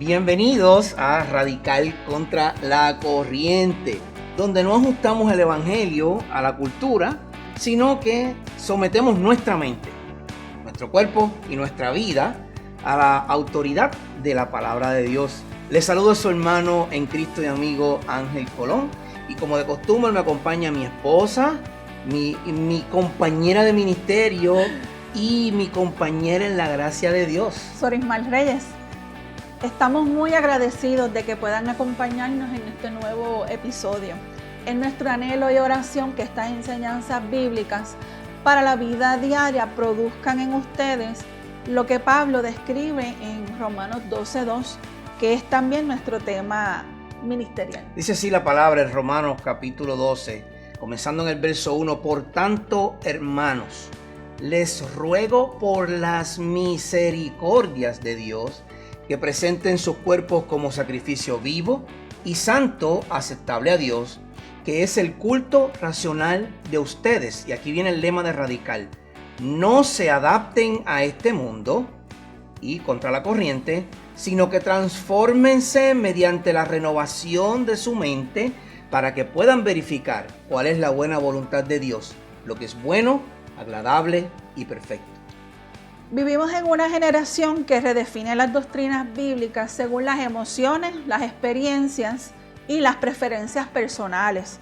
Bienvenidos a Radical contra la Corriente, donde no ajustamos el evangelio a la cultura, sino que sometemos nuestra mente, nuestro cuerpo y nuestra vida a la autoridad de la palabra de Dios. Les saludo a su hermano en Cristo y amigo Ángel Colón, y como de costumbre me acompaña mi esposa, mi compañera de ministerio y mi compañera en la gracia de Dios, Sorismal Reyes. Estamos muy agradecidos de que puedan acompañarnos en este nuevo episodio. Es nuestro anhelo y oración que estas enseñanzas bíblicas para la vida diaria produzcan en ustedes lo que Pablo describe en Romanos 12:2, que es también nuestro tema ministerial. Dice así la palabra en Romanos capítulo 12, comenzando en el verso 1. Por tanto, hermanos, les ruego por las misericordias de Dios que presenten sus cuerpos como sacrificio vivo y santo, aceptable a Dios, que es el culto racional de ustedes. Y aquí viene el lema de Radical: no se adapten a este mundo y contra la corriente, sino que transfórmense mediante la renovación de su mente para que puedan verificar cuál es la buena voluntad de Dios, lo que es bueno, agradable y perfecto. Vivimos en una generación que redefine las doctrinas bíblicas según las emociones, las experiencias y las preferencias personales.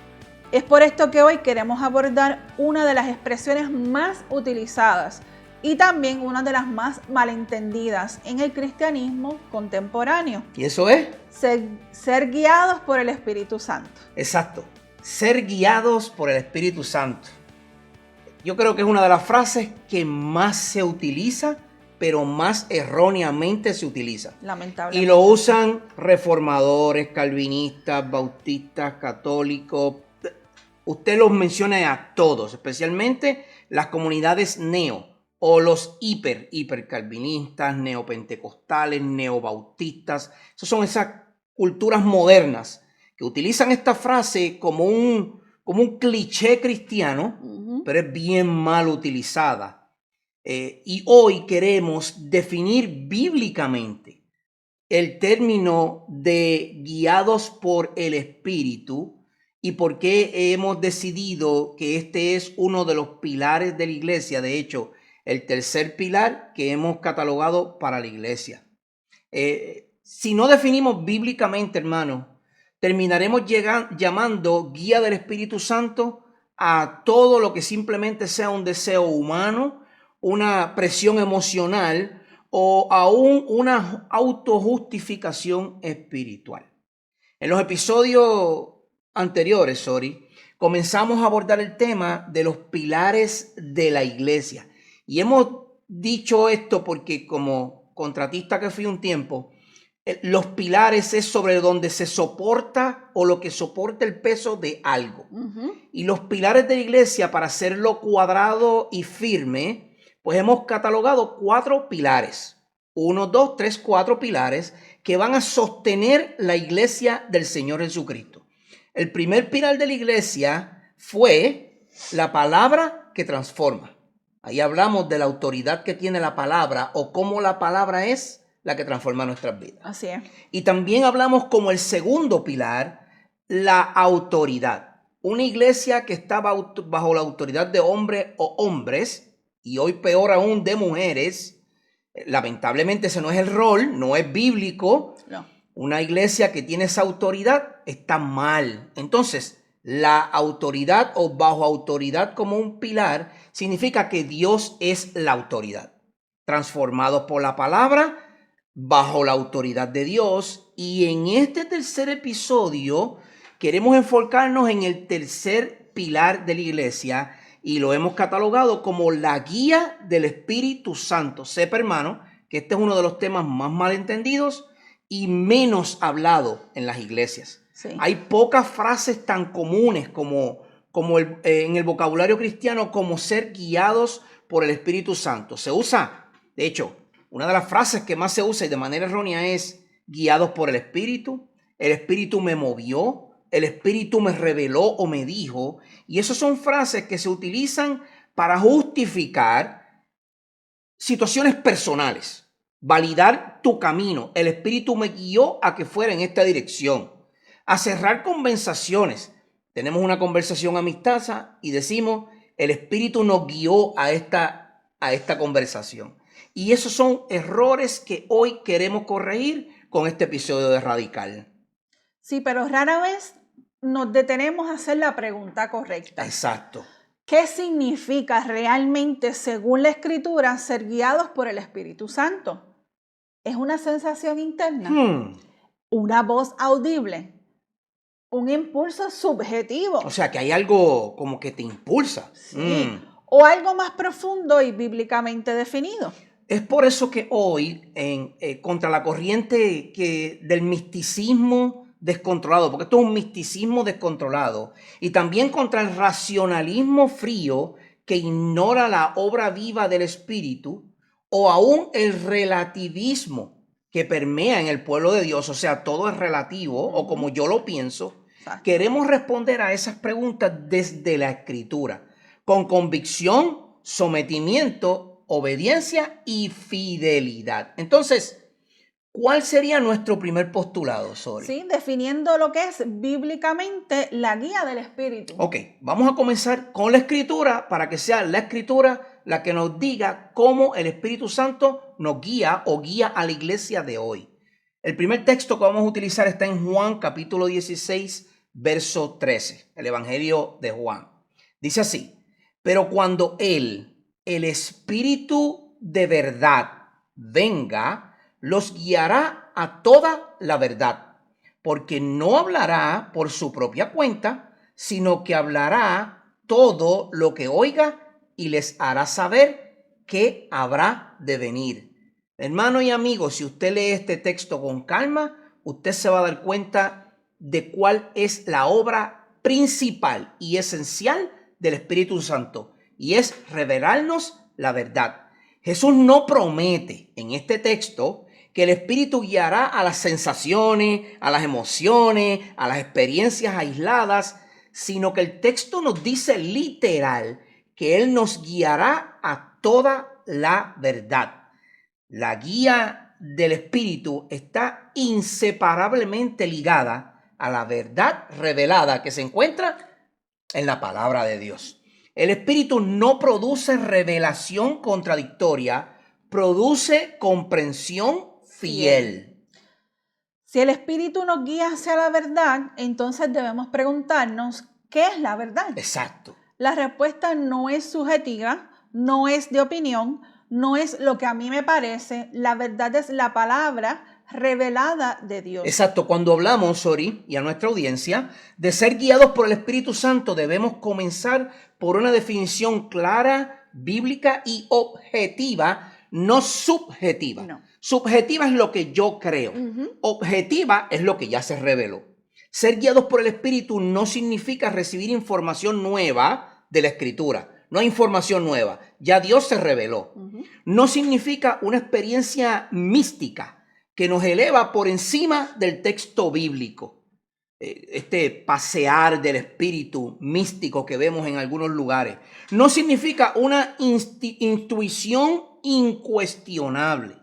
Es por esto que hoy queremos abordar una de las expresiones más utilizadas y también una de las más malentendidas en el cristianismo contemporáneo. ¿Y eso es? Ser guiados por el Espíritu Santo. Exacto, ser guiados por el Espíritu Santo. Yo creo que es una de las frases que más se utiliza, pero más erróneamente se utiliza. Lamentablemente. Y lo usan reformadores, calvinistas, bautistas, católicos. Usted los menciona a todos, especialmente las comunidades neo o los hipercalvinistas, neopentecostales, neobautistas. Esas son esas culturas modernas que utilizan esta frase como un cliché cristiano, pero es bien mal utilizada. Y hoy queremos definir bíblicamente el término de guiados por el Espíritu y por qué hemos decidido que este es uno de los pilares de la iglesia. De hecho, el tercer pilar que hemos catalogado para la iglesia. Si no definimos bíblicamente, hermano, terminaremos llamando guía del Espíritu Santo a todo lo que simplemente sea un deseo humano, una presión emocional o aún una autojustificación espiritual. En los episodios anteriores, comenzamos a abordar el tema de los pilares de la iglesia. Y hemos dicho esto porque como contratista que fui un tiempo, los pilares es sobre donde se soporta o lo que soporta el peso de algo. Y los pilares de la iglesia, para hacerlo cuadrado y firme, pues hemos catalogado 4 pilares. 1, 2, 3, 4 pilares que van a sostener la iglesia del Señor Jesucristo. El primer pilar de la iglesia fue la palabra que transforma. Ahí hablamos de la autoridad que tiene la palabra o cómo la palabra es la que transforma nuestras vidas. Así es. Y también hablamos como el segundo pilar, la autoridad. Una iglesia que está bajo la autoridad de hombres o hombres, y hoy peor aún de mujeres. Lamentablemente ese no es el rol, no es bíblico. No. Una iglesia que tiene esa autoridad está mal. Entonces, la autoridad o bajo autoridad como un pilar significa que Dios es la autoridad. Transformados por la palabra, bajo la autoridad de Dios. Y en este tercer episodio queremos enfocarnos en el tercer pilar de la iglesia y lo hemos catalogado como la guía del Espíritu Santo. Sepa, hermano, que este es uno de los temas más malentendidos y menos hablado en las iglesias. Sí. Hay pocas frases tan comunes como en el vocabulario cristiano como ser guiados por el Espíritu Santo. Se usa, de hecho, una de las frases que más se usa y de manera errónea es guiados por el Espíritu me movió, el Espíritu me reveló o me dijo. Y esas son frases que se utilizan para justificar situaciones personales. validar tu camino. El Espíritu me guió a que fuera en esta dirección. A cerrar conversaciones. Tenemos una conversación amistosa y decimos, el Espíritu nos guió a esta conversación. Y esos son errores que hoy queremos corregir con este episodio de Radical. Sí, pero rara vez nos detenemos a hacer la pregunta correcta. Exacto. ¿Qué significa realmente, según la Escritura, ser guiados por el Espíritu Santo? ¿Es una sensación interna? ¿Una voz audible? ¿Un impulso subjetivo? O sea, que hay algo como que te impulsa. Sí. ¿O algo más profundo y bíblicamente definido? Es por eso que hoy, contra la corriente del misticismo descontrolado, porque esto es un misticismo descontrolado, y también contra el racionalismo frío que ignora la obra viva del Espíritu, o aún el relativismo que permea en el pueblo de Dios, o sea, todo es relativo, o como yo lo pienso. Exacto. Queremos responder a esas preguntas desde la Escritura, con convicción, sometimiento, obediencia y fidelidad. Entonces, ¿cuál sería nuestro primer postulado, Sori? Sí, definiendo lo que es bíblicamente la guía del Espíritu. Ok, vamos a comenzar con la Escritura para que sea la Escritura la que nos diga cómo el Espíritu Santo nos guía o guía a la iglesia de hoy. El primer texto que vamos a utilizar está en Juan capítulo 16, verso 13, el Evangelio de Juan. Dice así, pero cuando Él, el Espíritu de verdad, venga, los guiará a toda la verdad, porque no hablará por su propia cuenta, sino que hablará todo lo que oiga y les hará saber qué habrá de venir. Hermano y amigo, si usted lee este texto con calma, usted se va a dar cuenta de cuál es la obra principal y esencial del Espíritu Santo, y es revelarnos la verdad. Jesús no promete en este texto que el Espíritu guiará a las sensaciones, a las emociones, a las experiencias aisladas, sino que el texto nos dice literal que Él nos guiará a toda la verdad. La guía del Espíritu está inseparablemente ligada a la verdad revelada que se encuentra en la palabra de Dios. El Espíritu no produce revelación contradictoria, produce comprensión fiel. Si el Espíritu nos guía hacia la verdad, entonces debemos preguntarnos, ¿qué es la verdad? Exacto. La respuesta no es subjetiva, no es de opinión, no es lo que a mí me parece. La verdad es la palabra revelada de Dios. Exacto. Cuando hablamos, Sori, y a nuestra audiencia, de ser guiados por el Espíritu Santo, debemos comenzar por una definición clara, bíblica y objetiva, no subjetiva. No. Subjetiva es lo que yo creo. Objetiva es lo que ya se reveló. Ser guiados por el Espíritu no significa recibir información nueva de la Escritura. No hay información nueva. Ya Dios se reveló. No significa una experiencia mística que nos eleva por encima del texto bíblico. Este pasear del espíritu místico que vemos en algunos lugares. No significa una intuición incuestionable.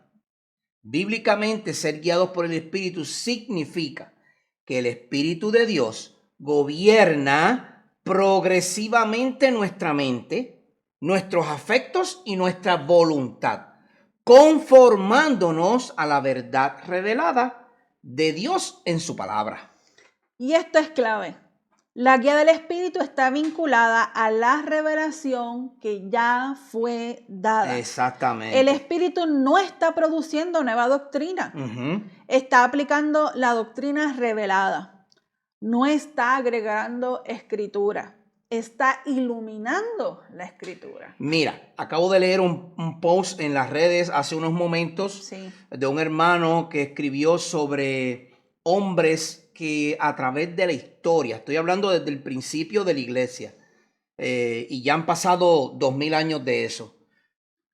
Bíblicamente, ser guiados por el Espíritu significa que el Espíritu de Dios gobierna progresivamente nuestra mente, nuestros afectos y nuestra voluntad, conformándonos a la verdad revelada de Dios en su palabra. Y esto es clave. La guía del Espíritu está vinculada a la revelación que ya fue dada. Exactamente. El Espíritu no está produciendo nueva doctrina. Está aplicando la doctrina revelada. No está agregando escritura. Está iluminando la escritura. Mira, acabo de leer un post en las redes hace unos momentos de un hermano que escribió sobre hombres que a través de la historia, estoy hablando desde el principio de la iglesia, y ya han pasado 2000 años de eso,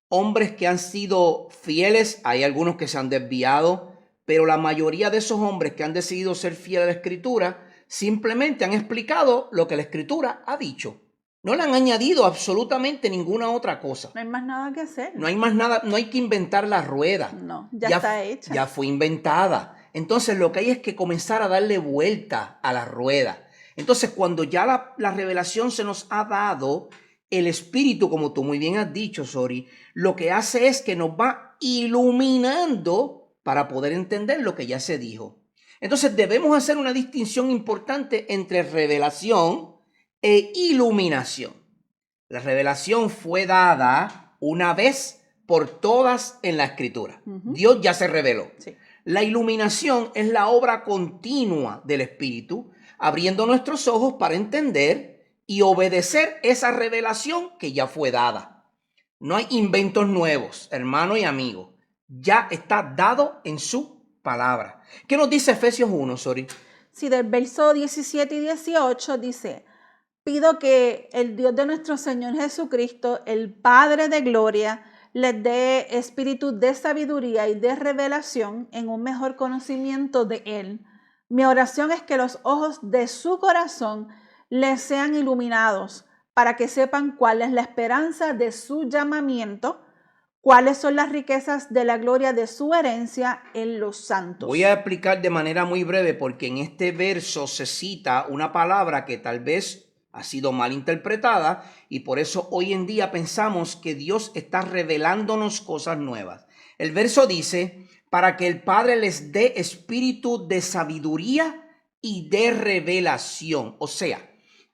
hombres que han sido fieles, hay algunos que se han desviado, pero la mayoría de esos hombres que han decidido ser fieles a la Escritura simplemente han explicado lo que la Escritura ha dicho. No le han añadido absolutamente ninguna otra cosa. No hay más nada que hacer. No hay más nada, no hay que inventar la rueda. No, ya está hecha. Ya fue inventada. Entonces lo que hay es que comenzar a darle vuelta a la rueda. Entonces cuando ya la revelación se nos ha dado, el Espíritu, como tú muy bien has dicho, Sori, lo que hace es que nos va iluminando para poder entender lo que ya se dijo. Entonces debemos hacer una distinción importante entre revelación e iluminación. La revelación fue dada una vez por todas en la Escritura. Dios ya se reveló. Sí. La iluminación es la obra continua del Espíritu, abriendo nuestros ojos para entender y obedecer esa revelación que ya fue dada. No hay inventos nuevos, hermano y amigo. Ya está dado en su palabra. ¿Qué nos dice Efesios 1, Sori? Sí, del verso 17 y 18 dice: pido que el Dios de nuestro Señor Jesucristo, el Padre de gloria, les dé espíritu de sabiduría y de revelación en un mejor conocimiento de Él. Mi oración es que los ojos de su corazón les sean iluminados para que sepan cuál es la esperanza de su llamamiento, cuáles son las riquezas de la gloria de su herencia en los santos. Voy a explicar de manera muy breve porque en este verso se cita una palabra que tal vez ha sido mal interpretada y por eso hoy en día pensamos que Dios está revelándonos cosas nuevas. El verso dice, para que el Padre les dé espíritu de sabiduría y de revelación. O sea,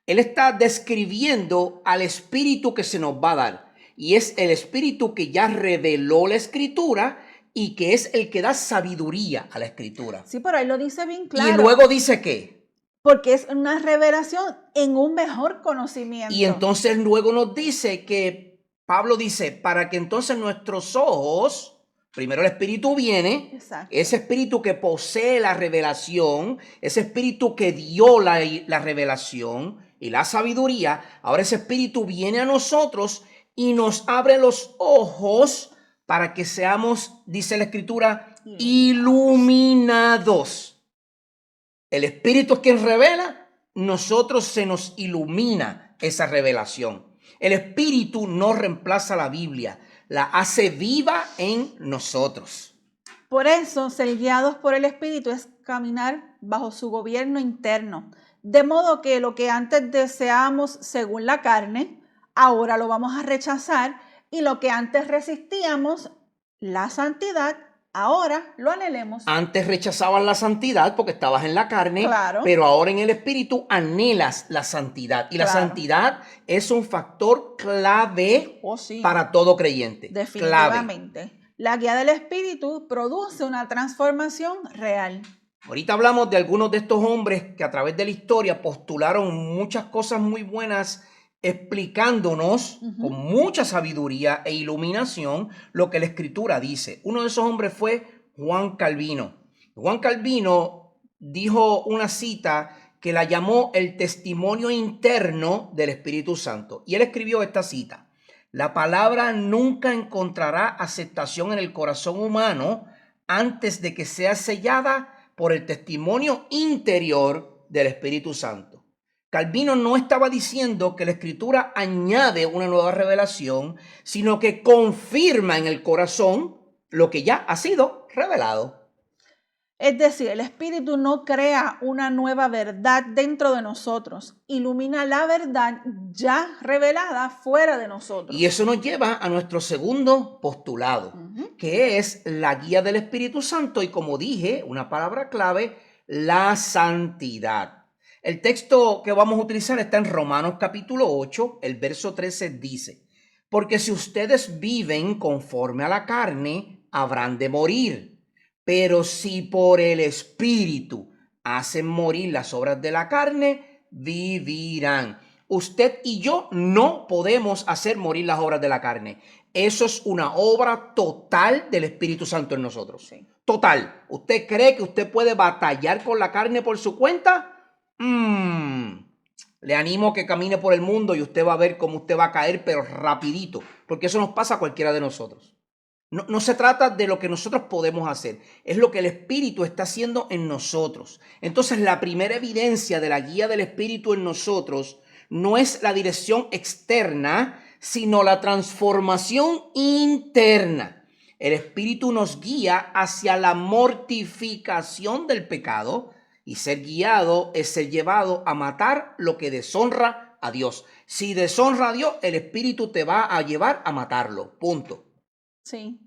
Él está describiendo al espíritu que se nos va a dar. Y es el espíritu que ya reveló la Escritura y que es el que da sabiduría a la Escritura. Sí, pero ahí lo dice bien claro. Y luego dice ¿qué? Porque es una revelación en un mejor conocimiento. Y entonces luego nos dice que Pablo dice, para que entonces nuestros ojos, primero el Espíritu viene, Exacto. ese Espíritu que posee la revelación, ese Espíritu que dio la revelación y la sabiduría, ahora ese Espíritu viene a nosotros y nos abre los ojos para que seamos, dice la Escritura, iluminados. El Espíritu es quien revela, nosotros se nos ilumina esa revelación. El Espíritu no reemplaza la Biblia, la hace viva en nosotros. Por eso, ser guiados por el Espíritu es caminar bajo su gobierno interno. De modo que lo que antes deseábamos según la carne, ahora lo vamos a rechazar, y lo que antes resistíamos, la santidad, ahora lo anhelemos. Antes rechazabas la santidad porque estabas en la carne, Claro. Pero ahora en el Espíritu anhelas la santidad. Y la santidad es un factor clave para todo creyente. Definitivamente. Clave. La guía del Espíritu produce una transformación real. Ahorita hablamos de algunos de estos hombres que a través de la historia postularon muchas cosas muy buenas, explicándonos con mucha sabiduría e iluminación lo que la Escritura dice. Uno de esos hombres fue Juan Calvino. Juan Calvino dijo una cita que la llamó el testimonio interno del Espíritu Santo. Y él escribió esta cita: la palabra nunca encontrará aceptación en el corazón humano antes de que sea sellada por el testimonio interior del Espíritu Santo. Calvino no estaba diciendo que la Escritura añade una nueva revelación, sino que confirma en el corazón lo que ya ha sido revelado. Es decir, el Espíritu no crea una nueva verdad dentro de nosotros, ilumina la verdad ya revelada fuera de nosotros. Y eso nos lleva a nuestro segundo postulado, que es la guía del Espíritu Santo y, como dije, una palabra clave, la santidad. El texto que vamos a utilizar está en Romanos capítulo 8, el verso 13 dice: porque si ustedes viven conforme a la carne, habrán de morir. Pero si por el Espíritu hacen morir las obras de la carne, vivirán. Usted y yo no podemos hacer morir las obras de la carne. Eso es una obra total del Espíritu Santo en nosotros. Sí. Total. ¿Usted cree que usted puede batallar con la carne por su cuenta? Le animo a que camine por el mundo y usted va a ver cómo usted va a caer, pero rapidito, porque eso nos pasa a cualquiera de nosotros. No se trata de lo que nosotros podemos hacer, es lo que el Espíritu está haciendo en nosotros. Entonces, la primera evidencia de la guía del Espíritu en nosotros no es la dirección externa, sino la transformación interna. El Espíritu nos guía hacia la mortificación del pecado, y ser guiado es ser llevado a matar lo que deshonra a Dios. Si deshonra a Dios, el Espíritu te va a llevar a matarlo. Punto. Sí.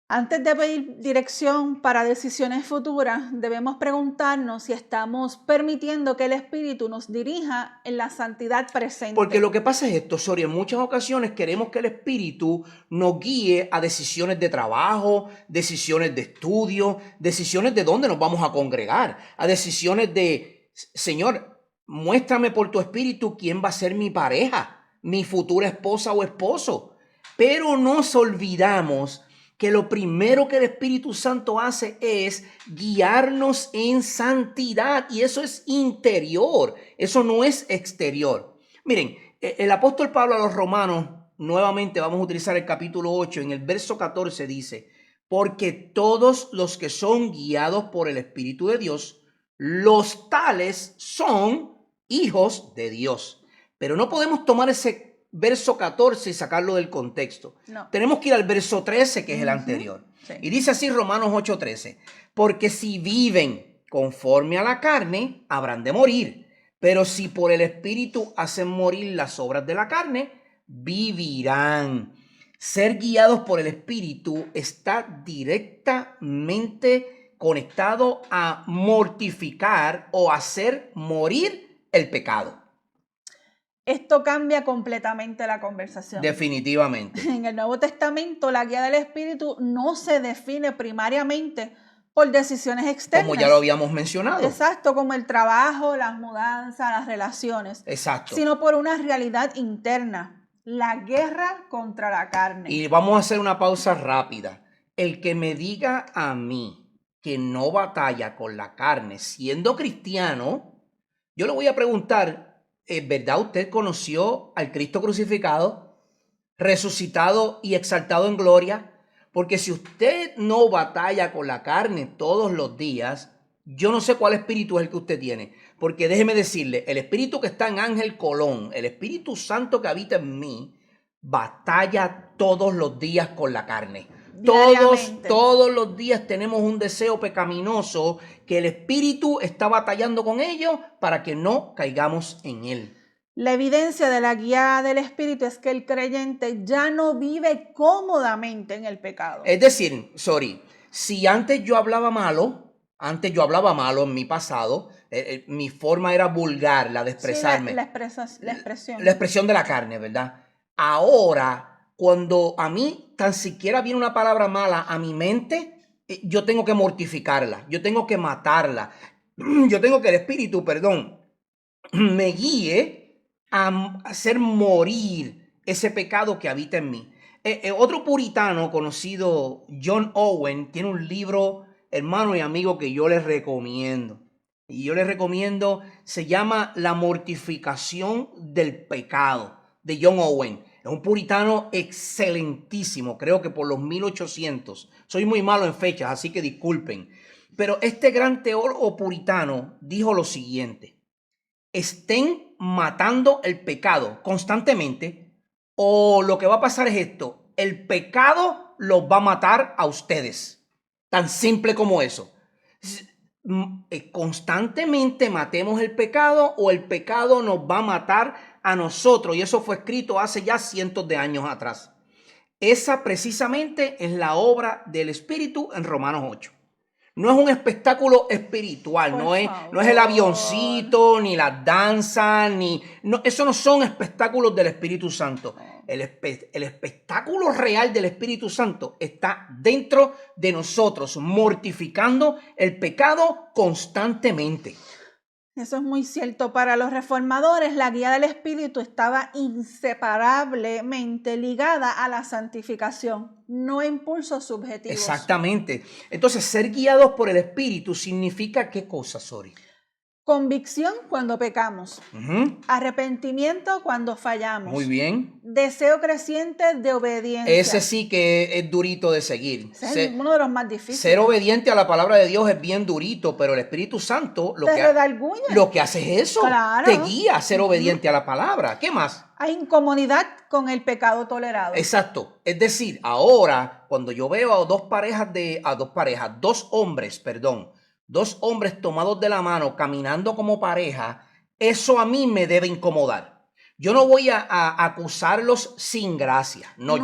Antes de pedir dirección para decisiones futuras, debemos preguntarnos si estamos permitiendo que el Espíritu nos dirija en la santidad presente. Porque lo que pasa es esto, Soria, en muchas ocasiones queremos que el Espíritu nos guíe a decisiones de trabajo, decisiones de estudio, decisiones de dónde nos vamos a congregar, a decisiones de, Señor, muéstrame por tu Espíritu quién va a ser mi pareja, mi futura esposa o esposo. Pero nos olvidamos que lo primero que el Espíritu Santo hace es guiarnos en santidad, y eso es interior, eso no es exterior. Miren, el apóstol Pablo a los romanos, nuevamente vamos a utilizar el capítulo 8, en el verso 14 dice: porque todos los que son guiados por el Espíritu de Dios, los tales son hijos de Dios. Pero no podemos tomar ese verso 14 y sacarlo del contexto. No. Tenemos que ir al verso 13, que es el anterior. Sí. Y dice así Romanos 8:13: porque si viven conforme a la carne, habrán de morir. Pero si por el Espíritu hacen morir las obras de la carne, vivirán. Ser guiados por el Espíritu está directamente conectado a mortificar o hacer morir el pecado. Esto cambia completamente la conversación. Definitivamente. En el Nuevo Testamento, la guía del Espíritu no se define primariamente por decisiones externas. Como ya lo habíamos mencionado. Exacto, como el trabajo, las mudanzas, las relaciones. Exacto. Sino por una realidad interna, la guerra contra la carne. Y vamos a hacer una pausa rápida. El que me diga a mí que no batalla con la carne siendo cristiano, yo le voy a preguntar: ¿verdad usted conoció al Cristo crucificado, resucitado y exaltado en gloria? Porque si usted no batalla con la carne todos los días, yo no sé cuál espíritu es el que usted tiene. Porque déjeme decirle, el espíritu que está en Ángel Colón, el Espíritu Santo que habita en mí, batalla todos los días con la carne. Todos los días tenemos un deseo pecaminoso que el Espíritu está batallando con ello para que no caigamos en él. La evidencia de la guía del Espíritu es que el creyente ya no vive cómodamente en el pecado. Es decir, si antes yo hablaba malo en mi pasado, mi forma era vulgar, la de expresarme. Sí, la expresión. La expresión de la carne, ¿verdad? Ahora, cuando a mí tan siquiera viene una palabra mala a mi mente, yo tengo que mortificarla, yo tengo que matarla, yo tengo que el Espíritu, me guíe a hacer morir ese pecado que habita en mí. Otro puritano conocido, John Owen, tiene un libro, hermano y amigo, que yo les recomiendo. Y yo les recomiendo, se llama La mortificación del pecado, de John Owen. Es un puritano excelentísimo, creo que por los 1800. Soy muy malo en fechas, así que disculpen. Pero este gran teólogo puritano dijo lo siguiente: estén matando el pecado constantemente, o lo que va a pasar es esto: el pecado los va a matar a ustedes. Tan simple como eso. Constantemente matemos el pecado o el pecado nos va a matar a nosotros, y eso fue escrito hace ya cientos de años atrás. Esa precisamente es la obra del Espíritu en Romanos 8. No es un espectáculo espiritual, no es el avioncito, ni las danzas, eso no son espectáculos del Espíritu Santo. El espectáculo real del Espíritu Santo está dentro de nosotros, mortificando el pecado constantemente. Eso es muy cierto. Para los reformadores, la guía del Espíritu estaba inseparablemente ligada a la santificación, no a impulsos subjetivos. Exactamente. Entonces, ser guiados por el Espíritu significa ¿qué cosa, Sori? Convicción cuando pecamos. Ujú. Arrepentimiento cuando fallamos. Muy bien. Deseo creciente de obediencia. Ese sí que es durito de seguir. Ese es uno de los más difíciles. Ser obediente a la palabra de Dios es bien durito, pero el Espíritu Santo Te redarguye. lo que hace es eso. Claro. Te guía a ser obediente a la palabra. ¿Qué más? Hay incomodidad con el pecado tolerado. Exacto. Es decir, ahora cuando yo veo a dos hombres tomados de la mano caminando como pareja, eso a mí me debe incomodar. Yo no voy a acusarlos sin gracia. Y no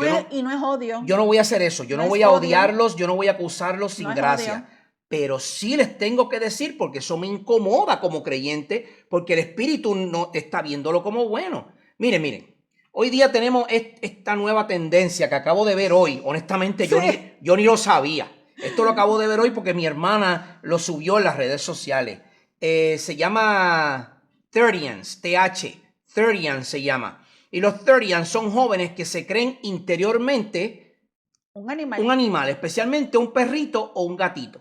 es odio. Yo no voy a hacer eso. Yo no voy a odiarlos. Yo no voy a acusarlos sin gracia. Pero sí les tengo que decir, porque eso me incomoda como creyente, porque el Espíritu no está viéndolo como bueno. Miren. Hoy día tenemos esta nueva tendencia que acabo de ver hoy. Honestamente, sí. yo ni lo sabía. Esto lo acabo de ver hoy porque mi hermana lo subió en las redes sociales. Se llama Thirtians, TH. Thirtians se llama. Y los Thirtians son jóvenes que se creen interiormente un animal, especialmente un perrito o un gatito.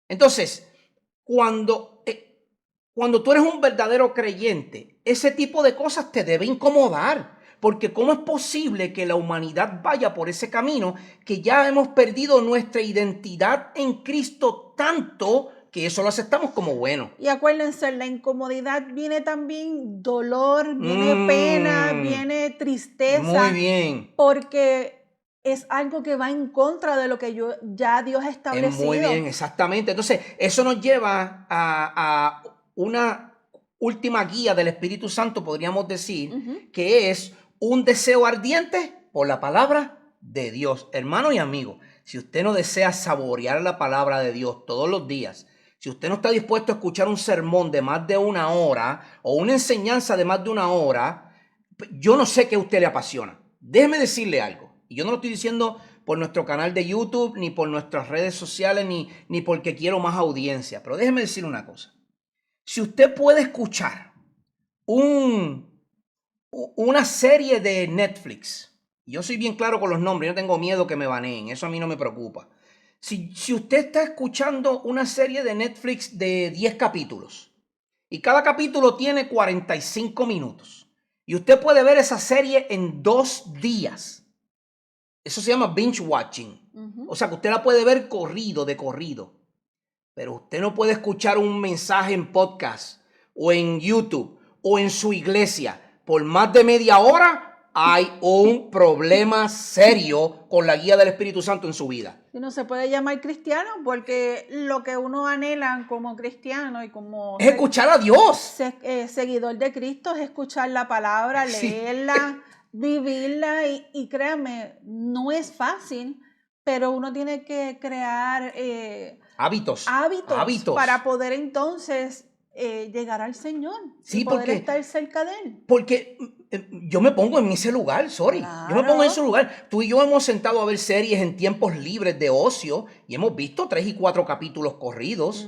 Entonces, cuando tú eres un verdadero creyente, ese tipo de cosas te debe incomodar. Porque ¿cómo es posible que la humanidad vaya por ese camino que ya hemos perdido nuestra identidad en Cristo tanto que eso lo aceptamos como bueno? Y acuérdense, la incomodidad viene también dolor, viene pena, viene tristeza. Muy bien. Porque es algo que va en contra de lo que ya Dios ha establecido. Muy bien, exactamente. Entonces, eso nos lleva a una última guía del Espíritu Santo, podríamos decir, que es un deseo ardiente por la palabra de Dios. Hermano y amigo, si usted no desea saborear la palabra de Dios todos los días, si usted no está dispuesto a escuchar un sermón de más de una hora o una enseñanza de más de una hora, yo no sé qué a usted le apasiona. Déjeme decirle algo. Y yo no lo estoy diciendo por nuestro canal de YouTube, ni por nuestras redes sociales, ni porque quiero más audiencia. Pero déjeme decirle una cosa. Si usted puede escuchar una serie de Netflix, yo soy bien claro con los nombres, yo no tengo miedo que me baneen, eso a mí no me preocupa. Si usted está escuchando una serie de Netflix de 10 capítulos y cada capítulo tiene 45 minutos y usted puede ver esa serie en 2 días, eso se llama binge watching. O sea que usted la puede ver de corrido. Pero usted no puede escuchar un mensaje en podcast o en YouTube o en su iglesia por más de media hora. Hay un problema serio con la guía del Espíritu Santo en su vida. Y no se puede llamar cristiano porque lo que uno anhela como cristiano y como... Es escuchar a Dios. Seguidor de Cristo es escuchar la palabra, leerla, vivirla y créame, no es fácil, pero uno tiene que crear... hábitos para poder entonces llegar al Señor y poder estar cerca de Él. Porque yo me pongo en ese lugar, Claro. Yo me pongo en ese lugar. Tú y yo hemos sentado a ver series en tiempos libres de ocio y hemos visto 3 y 4 capítulos corridos.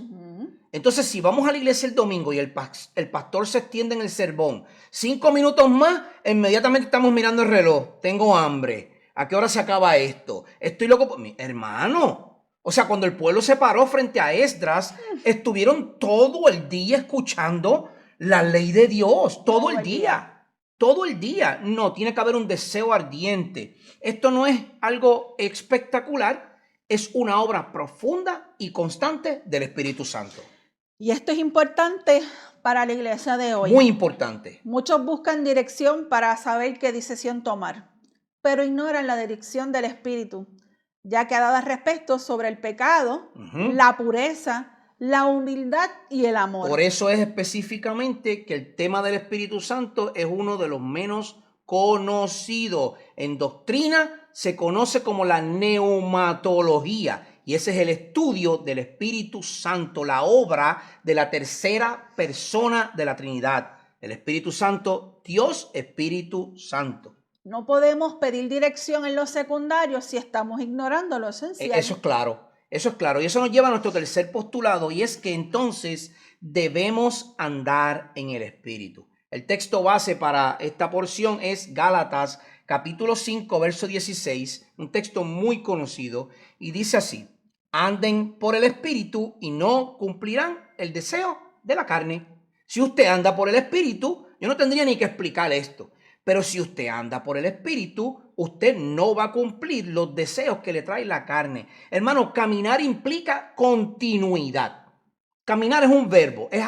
Entonces, si vamos a la iglesia el domingo y el pastor se extiende en el sermón 5 minutos más, inmediatamente estamos mirando el reloj. Tengo hambre. ¿A qué hora se acaba esto? Estoy loco. Hermano. O sea, cuando el pueblo se paró frente a Esdras, estuvieron todo el día escuchando la ley de Dios. Todo el día. Todo el día. No, tiene que haber un deseo ardiente. Esto no es algo espectacular. Es una obra profunda y constante del Espíritu Santo. Y esto es importante para la iglesia de hoy. Muy importante. Muchos buscan dirección para saber qué decisión tomar, pero ignoran la dirección del Espíritu, ya que ha dado respecto sobre el pecado, la pureza, la humildad y el amor. Por eso es específicamente que el tema del Espíritu Santo es uno de los menos conocidos. En doctrina se conoce como la neumatología y ese es el estudio del Espíritu Santo, la obra de la tercera persona de la Trinidad. El Espíritu Santo, Dios Espíritu Santo. No podemos pedir dirección en los secundarios si estamos ignorando lo esencial. Eso es claro, eso es claro. Y eso nos lleva a nuestro tercer postulado y es que entonces debemos andar en el Espíritu. El texto base para esta porción es Gálatas capítulo 5, verso 16, un texto muy conocido y dice así: anden por el Espíritu y no cumplirán el deseo de la carne. Si usted anda por el Espíritu, yo no tendría ni que explicar esto, pero si usted anda por el Espíritu, usted no va a cumplir los deseos que le trae la carne. Hermano, caminar implica continuidad. Caminar es un verbo, es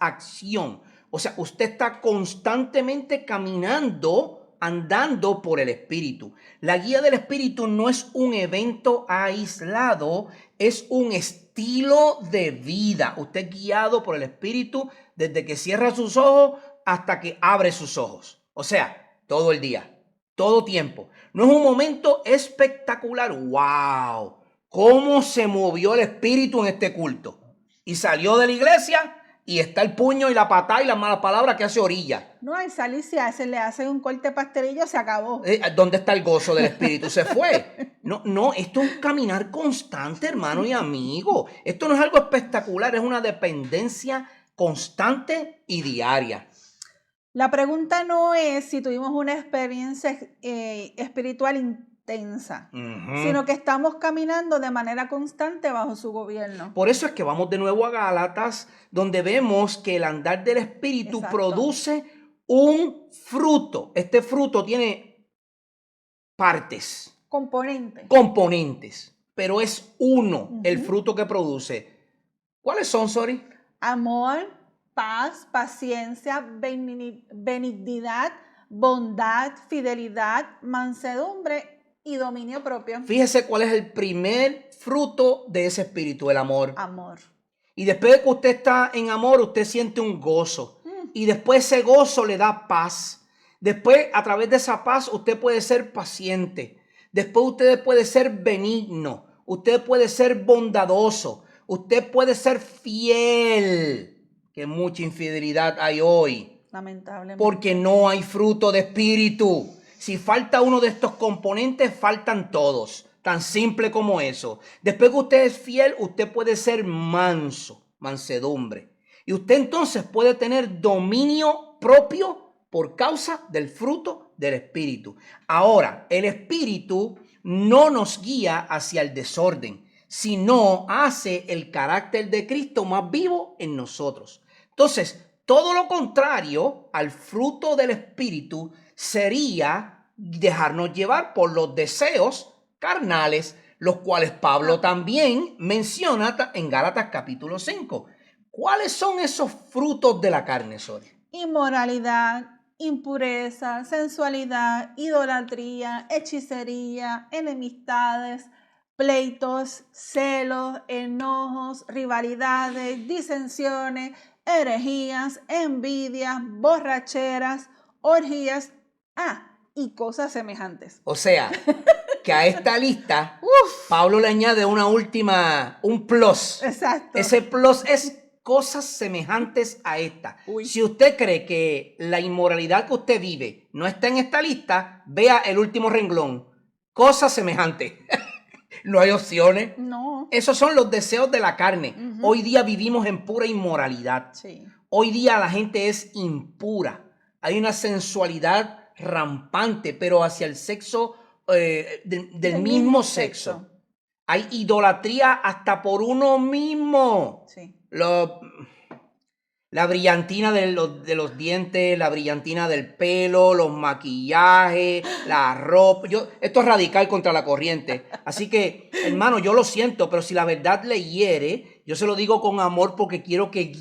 acción. O sea, usted está constantemente caminando, andando por el Espíritu. La guía del Espíritu no es un evento aislado, es un estilo de vida. Usted es guiado por el Espíritu desde que cierra sus ojos hasta que abre sus ojos. O sea, todo el día, todo tiempo. No es un momento espectacular. ¡Wow! ¿Cómo se movió el Espíritu en este culto? Y salió de la iglesia y está el puño y la patada y las malas palabras que hace orilla. No, al salir se le hace un corte pastelillo, se acabó. ¿Dónde está el gozo del Espíritu? Se fue. No, esto es un caminar constante, hermano y amigo. Esto no es algo espectacular, es una dependencia constante y diaria. La pregunta no es si tuvimos una experiencia espiritual intensa, sino que estamos caminando de manera constante bajo su gobierno. Por eso es que vamos de nuevo a Gálatas, donde vemos que el andar del Espíritu produce un fruto. Este fruto tiene partes. Componentes. Pero es uno el fruto que produce. ¿Cuáles son, Sori? Amor, paz, paciencia, benignidad, bondad, fidelidad, mansedumbre y dominio propio. Fíjese cuál es el primer fruto de ese espíritu, el amor. Amor. Y después de que usted está en amor, usted siente un gozo. Y después ese gozo le da paz. Después, a través de esa paz, usted puede ser paciente. Después usted puede ser benigno. Usted puede ser bondadoso. Usted puede ser fiel. Que mucha infidelidad hay hoy. Lamentablemente. Porque no hay fruto de espíritu. Si falta uno de estos componentes, faltan todos. Tan simple como eso. Después que usted es fiel, usted puede ser manso, mansedumbre. Y usted entonces puede tener dominio propio por causa del fruto del Espíritu. Ahora, el Espíritu no nos guía hacia el desorden, sino hace el carácter de Cristo más vivo en nosotros. Entonces, todo lo contrario al fruto del Espíritu sería dejarnos llevar por los deseos carnales, los cuales Pablo también menciona en Gálatas capítulo 5. ¿Cuáles son esos frutos de la carne, Sori? Inmoralidad, impureza, sensualidad, idolatría, hechicería, enemistades, pleitos, celos, enojos, rivalidades, disensiones, herejías, envidias, borracheras, orgías, y cosas semejantes. O sea, que a esta lista Pablo le añade un plus. Exacto. Ese plus es cosas semejantes a esta. Si usted cree que la inmoralidad que usted vive no está en esta lista, vea el último renglón. Cosas semejantes. No hay opciones. No. Esos son los deseos de la carne. Hoy día vivimos en pura inmoralidad. Sí. Hoy día la gente es impura. Hay una sensualidad rampante, pero hacia el sexo del mismo sexo. Hay idolatría hasta por uno mismo. Sí. La brillantina de los dientes, la brillantina del pelo, los maquillajes, la ropa. Esto es radical contra la corriente. Así que, hermano, yo lo siento, pero si la verdad le hiere, yo se lo digo con amor porque quiero que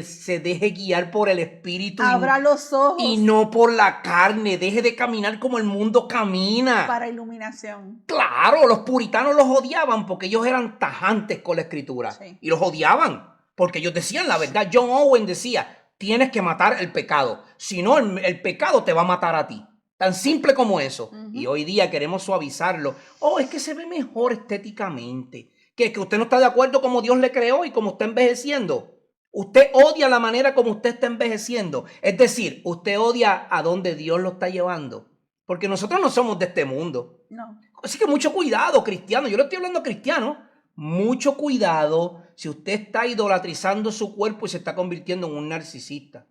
se deje guiar por el Espíritu. Abra los ojos. Y no por la carne. Deje de caminar como el mundo camina. Para iluminación. Claro, los puritanos los odiaban porque ellos eran tajantes con la Escritura. Sí. Y los odiaban. Porque ellos decían la verdad. John Owen decía, tienes que matar el pecado. Si no, el pecado te va a matar a ti. Tan simple como eso. Y hoy día queremos suavizarlo. Es que se ve mejor estéticamente. Que usted no está de acuerdo como Dios le creó y como está envejeciendo. Usted odia la manera como usted está envejeciendo. Es decir, usted odia a donde Dios lo está llevando. Porque nosotros no somos de este mundo. No. Así que mucho cuidado, cristiano. Yo le estoy hablando a cristianos. Mucho cuidado si usted está idolatrizando su cuerpo y se está convirtiendo en un narcisista.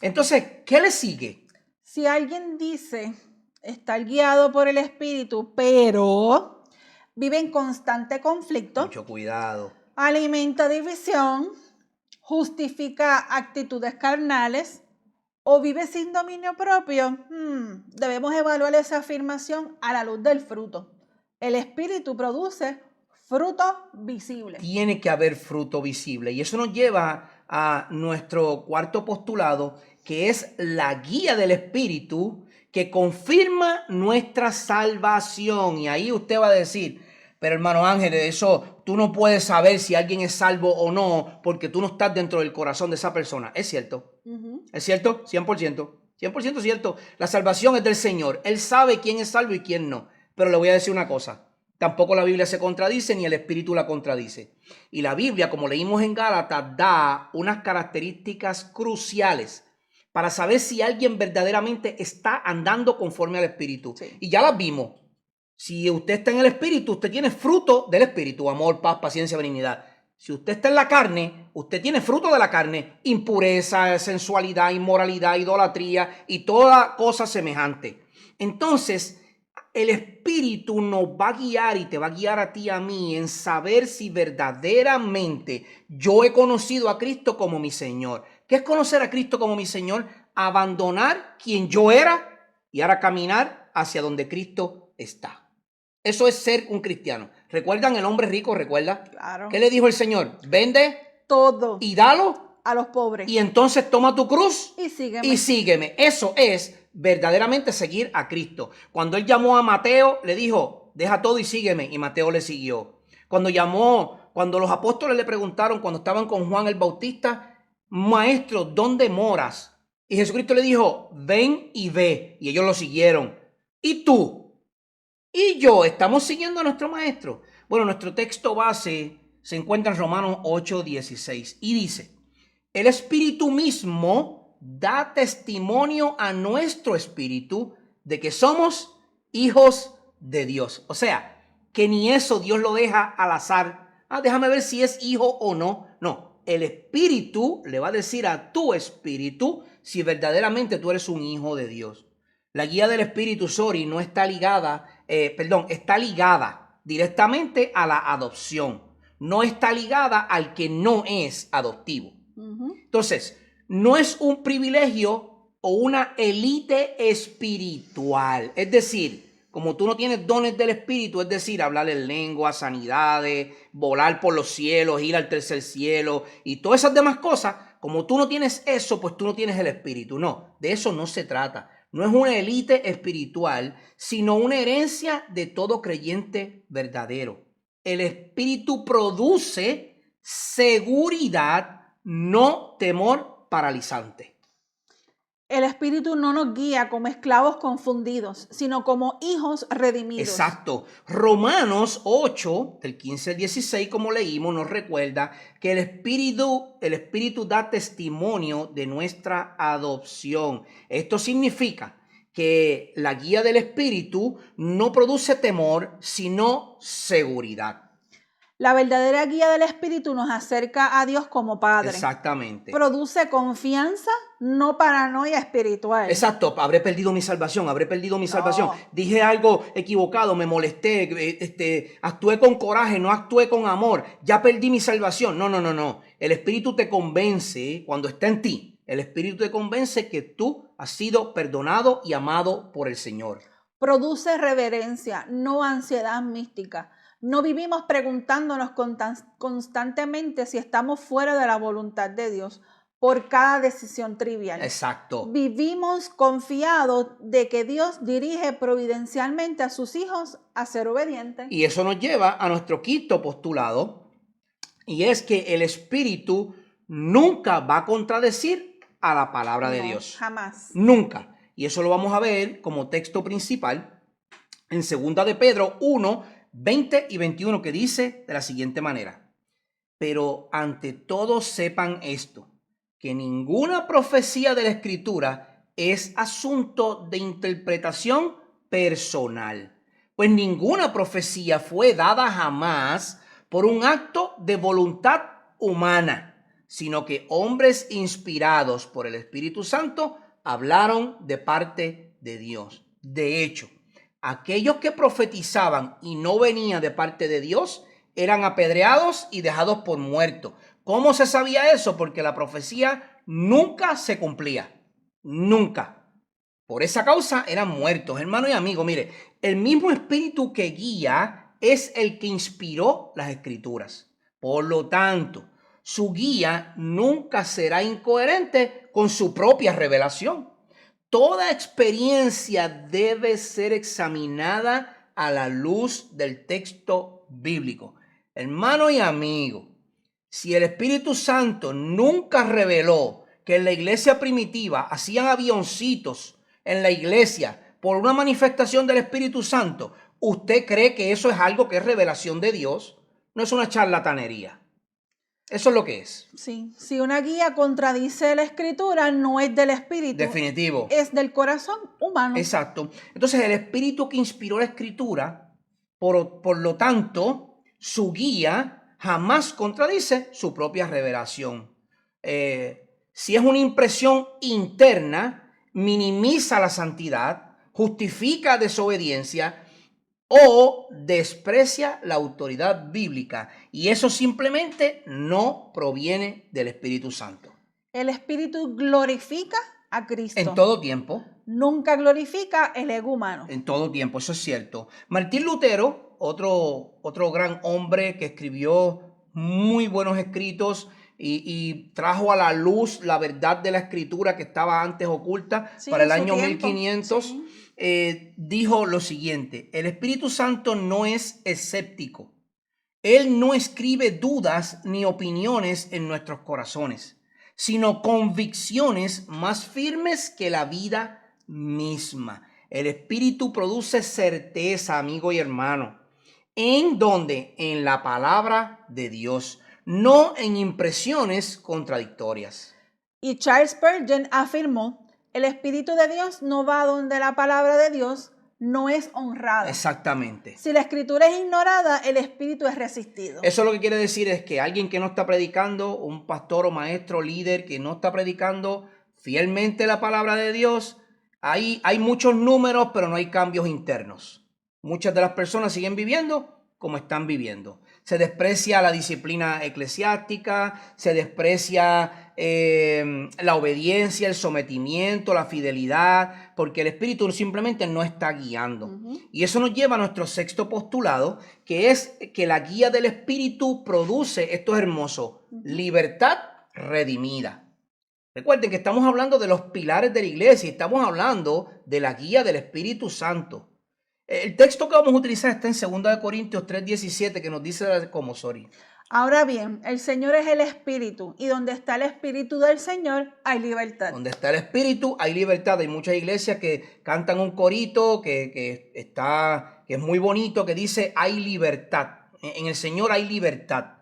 Entonces, ¿qué le sigue? Si alguien dice estar guiado por el Espíritu, pero vive en constante conflicto. Mucho cuidado. Alimenta división, justifica actitudes carnales o vive sin dominio propio, debemos evaluar esa afirmación a la luz del fruto. El Espíritu produce frutos visibles. Tiene que haber fruto visible. Y eso nos lleva a nuestro cuarto postulado, que es la guía del Espíritu que confirma nuestra salvación. Y ahí usted va a decir, pero hermano Ángel, eso tú no puedes saber si alguien es salvo o no, porque tú no estás dentro del corazón de esa persona. Es cierto. ¿Es cierto? 100%. 100% cierto. La salvación es del Señor. Él sabe quién es salvo y quién no. Pero le voy a decir una cosa. Tampoco la Biblia se contradice ni el Espíritu la contradice. Y la Biblia, como leímos en Gálatas, da unas características cruciales para saber si alguien verdaderamente está andando conforme al Espíritu. Sí. Y ya las vimos. Si usted está en el Espíritu, usted tiene fruto del Espíritu, amor, paz, paciencia, benignidad. Si usted está en la carne, usted tiene fruto de la carne, impureza, sensualidad, inmoralidad, idolatría y toda cosa semejante. Entonces, el Espíritu nos va a guiar y te va a guiar a ti y a mí en saber si verdaderamente yo he conocido a Cristo como mi Señor. ¿Qué es conocer a Cristo como mi Señor? Abandonar quien yo era y ahora caminar hacia donde Cristo está. Eso es ser un cristiano. ¿Recuerdan el hombre rico? ¿Recuerda? Claro. ¿Qué le dijo el Señor? Vende todo y dalo a los pobres. Y entonces toma tu cruz y sígueme. Y sígueme. Eso es verdaderamente seguir a Cristo. Cuando él llamó a Mateo, le dijo, deja todo y sígueme. Y Mateo le siguió. Cuando los apóstoles le preguntaron, cuando estaban con Juan el Bautista, maestro, ¿dónde moras? Y Jesucristo le dijo, ven y ve. Y ellos lo siguieron. ¿Y tú? Y yo, ¿estamos siguiendo a nuestro maestro? Bueno, nuestro texto base se encuentra en Romanos 8:16 y dice, el Espíritu mismo da testimonio a nuestro espíritu de que somos hijos de Dios. O sea, que ni eso Dios lo deja al azar. Déjame ver si es hijo o no. No, el Espíritu le va a decir a tu espíritu si verdaderamente tú eres un hijo de Dios. La guía del Espíritu, no está ligada, está ligada directamente a la adopción. No está ligada al que no es adoptivo. Entonces, no es un privilegio o una élite espiritual. Es decir, como tú no tienes dones del Espíritu, es decir, hablar en lengua, sanidades, volar por los cielos, ir al tercer cielo y todas esas demás cosas, como tú no tienes eso, pues tú no tienes el Espíritu. No, de eso no se trata. No es una élite espiritual, sino una herencia de todo creyente verdadero. El Espíritu produce seguridad, no temor paralizante. El Espíritu no nos guía como esclavos confundidos, sino como hijos redimidos. Exacto. Romanos 8, del 15 al 16, como leímos, nos recuerda que el Espíritu da testimonio de nuestra adopción. Esto significa que la guía del Espíritu no produce temor, sino seguridad. La verdadera guía del Espíritu nos acerca a Dios como Padre. Exactamente. Produce confianza, no paranoia espiritual. Exacto. Habré perdido mi salvación. Dije algo equivocado, me molesté, actué con coraje, no actué con amor. Ya perdí mi salvación. No. El Espíritu te convence cuando está en ti. El Espíritu te convence que tú has sido perdonado y amado por el Señor. Produce reverencia, no ansiedad mística. No vivimos preguntándonos constantemente si estamos fuera de la voluntad de Dios por cada decisión trivial. Exacto. Vivimos confiados de que Dios dirige providencialmente a sus hijos a ser obedientes. Y eso nos lleva a nuestro quinto postulado, y es que el Espíritu nunca va a contradecir a la palabra de Dios. Jamás. Nunca. Y eso lo vamos a ver como texto principal en 2 de Pedro 1, 20 y 21, que dice de la siguiente manera: pero ante todo sepan esto, que ninguna profecía de la Escritura es asunto de interpretación personal, pues ninguna profecía fue dada jamás por un acto de voluntad humana, sino que hombres inspirados por el Espíritu Santo hablaron de parte de Dios. De hecho, aquellos que profetizaban y no venían de parte de Dios eran apedreados y dejados por muertos. ¿Cómo se sabía eso? Porque la profecía nunca se cumplía. Nunca. Por esa causa eran muertos, hermanos y amigos. Mire, el mismo espíritu que guía es el que inspiró las escrituras. Por lo tanto, su guía nunca será incoherente con su propia revelación. Toda experiencia debe ser examinada a la luz del texto bíblico. Hermano y amigo, si el Espíritu Santo nunca reveló que en la iglesia primitiva hacían avioncitos en la iglesia por una manifestación del Espíritu Santo, ¿usted cree que eso es algo que es revelación de Dios? No es una charlatanería. Eso es lo que es. Sí, si una guía contradice la escritura, no es del espíritu. Definitivo. Es del corazón humano. Exacto. Entonces el espíritu que inspiró la escritura, por lo tanto, su guía jamás contradice su propia revelación. Si es una impresión interna, minimiza la santidad, justifica desobediencia o desprecia la autoridad bíblica. Y eso simplemente no proviene del Espíritu Santo. El espíritu glorifica a Cristo. En todo tiempo. Nunca glorifica el ego humano. En todo tiempo, eso es cierto. Martín Lutero, otro gran hombre que escribió muy buenos escritos y trajo a la luz la verdad de la escritura que estaba antes oculta, Sí, para el en su año tiempo. 1500, Sí. dijo lo siguiente: el Espíritu Santo no es escéptico. Él no escribe dudas ni opiniones en nuestros corazones, sino convicciones más firmes que la vida misma. El Espíritu produce certeza, amigo y hermano. ¿En dónde? En la palabra de Dios, no en impresiones contradictorias. Y Charles Spurgeon afirmó, el Espíritu de Dios no va donde la palabra de Dios no es honrada. Exactamente. Si la escritura es ignorada, el Espíritu es resistido. Eso lo que quiere decir es que alguien que no está predicando, un pastor o maestro, líder que no está predicando fielmente la palabra de Dios, hay muchos números, pero no hay cambios internos. Muchas de las personas siguen viviendo como están viviendo. Se desprecia la disciplina eclesiástica, se desprecia la obediencia, el sometimiento, la fidelidad, porque el Espíritu simplemente no está guiando. Y eso nos lleva a nuestro sexto postulado, que es que la guía del Espíritu produce, esto es hermoso, libertad redimida. Recuerden que estamos hablando de los pilares de la iglesia y estamos hablando de la guía del Espíritu Santo. El texto que vamos a utilizar está en 2 Corintios 3:17, que nos dice como, Ahora bien, el Señor es el Espíritu, y donde está el Espíritu del Señor hay libertad. Donde está el Espíritu hay libertad. Hay muchas iglesias que cantan un corito que es muy bonito, que dice hay libertad. En el Señor hay libertad.